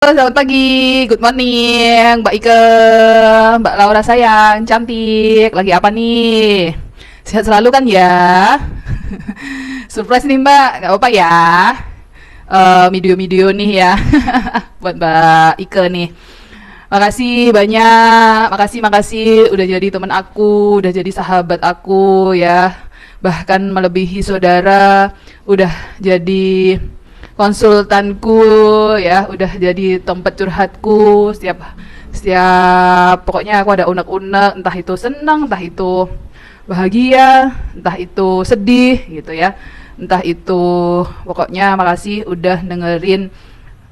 Selamat pagi, good morning, Mbak Ike, Mbak Laura sayang, cantik. Lagi apa nih? Sehat selalu kan ya? Surprise nih Mbak, nggak apa-apa ya? Video-video nih ya, buat Mbak Ike nih. Makasih banyak, makasih udah jadi teman aku, udah jadi sahabat aku ya. Bahkan melebihi saudara, udah jadi konsultanku ya, udah jadi tempat curhatku setiap setiap pokoknya aku ada unek-unek, entah itu senang, entah itu bahagia, entah itu sedih gitu ya, entah itu pokoknya makasih udah dengerin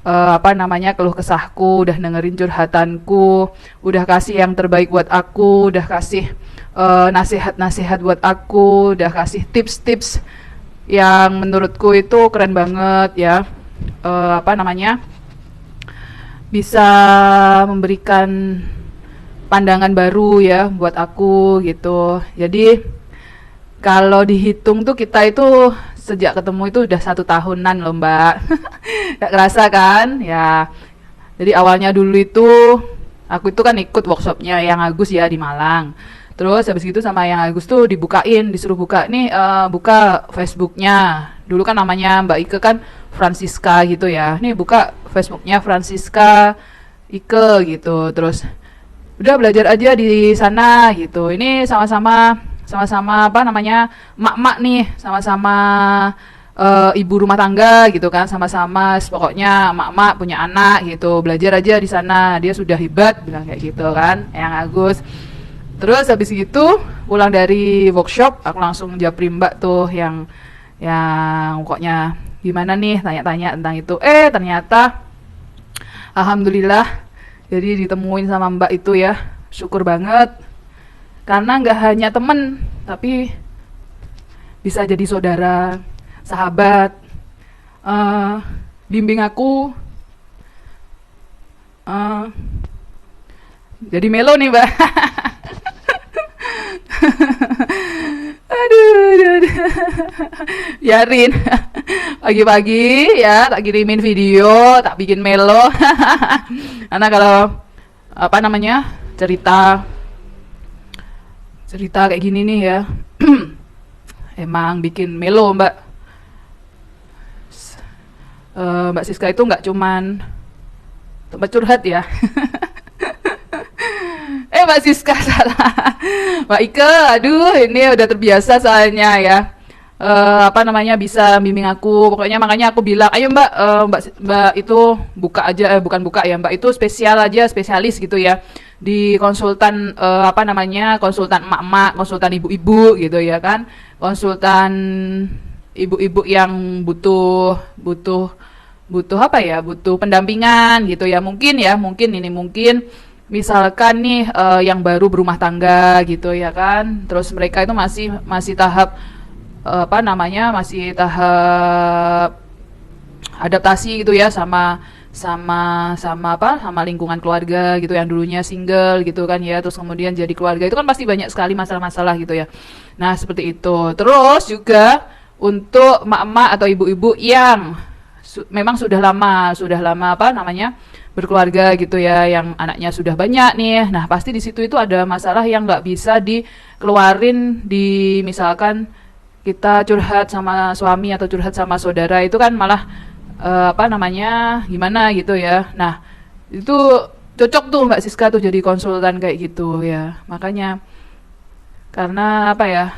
apa namanya keluh kesahku, udah dengerin curhatanku, udah kasih yang terbaik buat aku, udah kasih nasihat-nasihat buat aku, udah kasih tips-tips yang menurutku itu keren banget ya. Apa namanya bisa memberikan pandangan baru ya buat aku gitu. Jadi kalau dihitung tuh kita itu sejak ketemu itu udah 1 tahunan loh Mbak. Gak kerasa kan ya. Jadi awalnya dulu itu aku itu kan ikut workshopnya yang Agus ya di Malang. Terus habis gitu sama yang Agus tuh disuruh buka nih, buka Facebooknya. Dulu kan namanya Mbak Ike kan Francisca gitu ya. Nih buka Facebooknya Francisca Ike gitu. Terus udah belajar aja di sana gitu. Ini sama-sama apa namanya mak-mak nih, sama-sama ibu rumah tangga gitu kan, sama-sama pokoknya mak-mak punya anak gitu. Belajar aja di sana. Dia sudah hebat bilang kayak gitu kan, yang Agus. Terus habis itu pulang dari workshop, aku langsung japri Mbak tuh yang pokoknya gimana nih tanya-tanya tentang itu. Ternyata alhamdulillah jadi ditemuin sama Mbak itu ya. Syukur banget. Karena nggak hanya temen, tapi bisa jadi saudara, sahabat, bimbing aku. Jadi melo nih Mbak. aduh. Biarin pagi-pagi ya tak kirimin video, tak bikin melo. Karena kalau apa namanya cerita kayak gini nih ya, emang bikin melo Mbak. Mbak Siska itu nggak cuman tempat curhat ya. Mbak Siska salah. Mbak Ike, aduh ini udah terbiasa soalnya ya. Apa namanya bisa bimbing aku. Pokoknya makanya aku bilang, ayo Mbak, Mbak itu buka aja, bukan buka ya Mbak, itu spesialis gitu ya. Di konsultan apa namanya konsultan emak-emak, konsultan ibu-ibu gitu ya kan. Konsultan ibu-ibu yang butuh apa ya? Butuh pendampingan gitu ya. Mungkin misalkan nih yang baru berumah tangga gitu ya kan, terus mereka itu masih tahap apa namanya masih tahap adaptasi gitu ya sama lingkungan keluarga gitu, yang dulunya single gitu kan ya, terus kemudian jadi keluarga itu kan pasti banyak sekali masalah-masalah gitu ya. Nah seperti itu. Terus juga untuk emak-emak atau ibu-ibu yang memang sudah lama apa namanya berkeluarga gitu ya, yang anaknya sudah banyak nih. Nah pasti di situ itu ada masalah yang nggak bisa dikeluarin di misalkan kita curhat sama suami atau curhat sama saudara, itu kan malah apa namanya gimana gitu ya. Nah itu cocok tuh Mbak Siska tuh jadi konsultan kayak gitu ya. Makanya karena apa ya,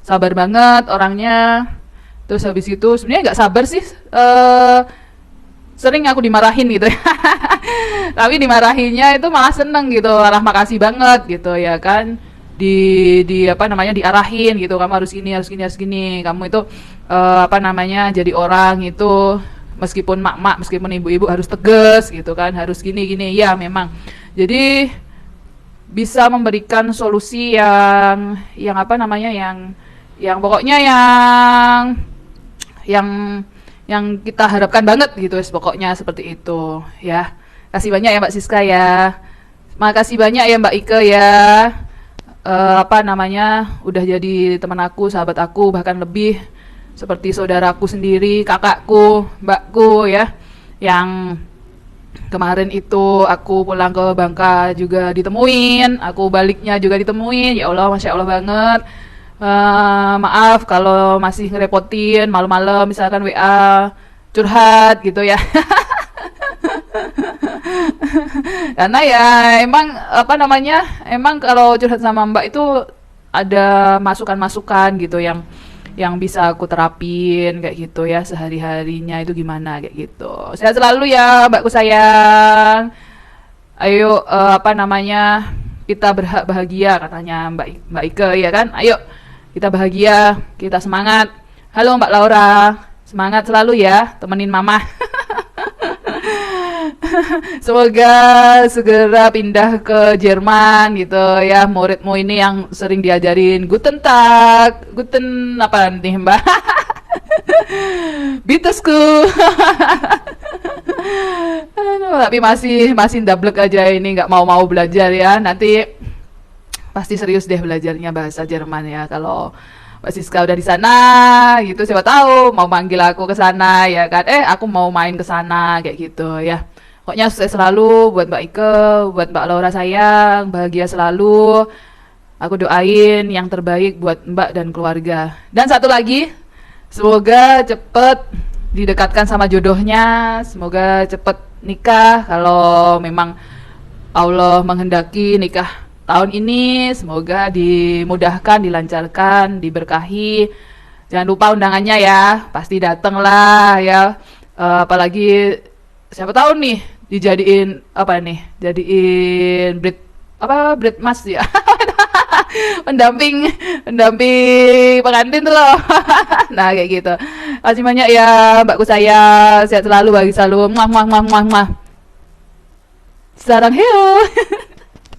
sabar banget orangnya. Terus habis itu sebenarnya nggak sabar sih, sering aku dimarahin gitu ya. Tapi dimarahinnya itu malah seneng gitu, malah makasih banget gitu ya kan. Di apa namanya diarahin gitu, kamu harus gini, kamu itu apa namanya jadi orang itu meskipun mak-mak, meskipun ibu-ibu harus tegas gitu kan, harus gini ya memang. Jadi bisa memberikan solusi yang apa namanya yang pokoknya yang kita harapkan banget gitu, pokoknya seperti itu ya. Kasih banyak ya Mbak Siska ya. Makasih banyak ya Mbak Ike ya. Apa namanya udah jadi teman aku, sahabat aku, bahkan lebih seperti saudaraku sendiri, kakakku, mbakku ya, yang Kemarin itu aku pulang ke Bangka juga ditemuin, aku baliknya juga ditemuin. Ya Allah, masya Allah banget. Maaf kalau masih ngerepotin malam-malam misalkan WA curhat gitu ya. Karena ya emang apa namanya, emang kalau curhat sama Mbak itu ada masukan-masukan gitu yang bisa aku terapin kayak gitu ya sehari-harinya itu gimana kayak gitu. Sehat selalu ya Mbakku sayang. Ayo apa namanya, kita berhak bahagia katanya Mbak Ike ya kan. Ayo kita bahagia, kita semangat. Halo Mbak Laura, semangat selalu ya, temenin Mama. Semoga segera pindah ke Jerman gitu ya, muridmu ini yang sering diajarin Guten Tag, Guten apa nih Mbak? Bitesku. Tapi masih masih ndablek aja ini, nggak mau belajar ya. Nanti pasti serius deh belajarnya bahasa Jerman ya kalau Mbak Siska udah di sana gitu, siapa tahu mau manggil aku ke sana ya kan. Aku mau main ke sana kayak gitu ya. Pokoknya sukses selalu buat Mbak Ike, buat Mbak Laura sayang, bahagia selalu. Aku doain yang terbaik buat Mbak dan keluarga. Dan satu lagi, semoga cepet didekatkan sama jodohnya, semoga cepet nikah kalau memang Allah menghendaki nikah tahun ini, semoga dimudahkan, dilancarkan, diberkahi. Jangan lupa undangannya ya, pasti dateng lah ya. Apalagi siapa tahu nih dijadiin apa nih? Jadiin bread mas ya. pendamping pendamping pengantin tuh loh. Nah kayak gitu. Masih banyak ya Mbakku saya, sehat selalu bagi selalu. Muah muah muah muah muah. Sarang heo.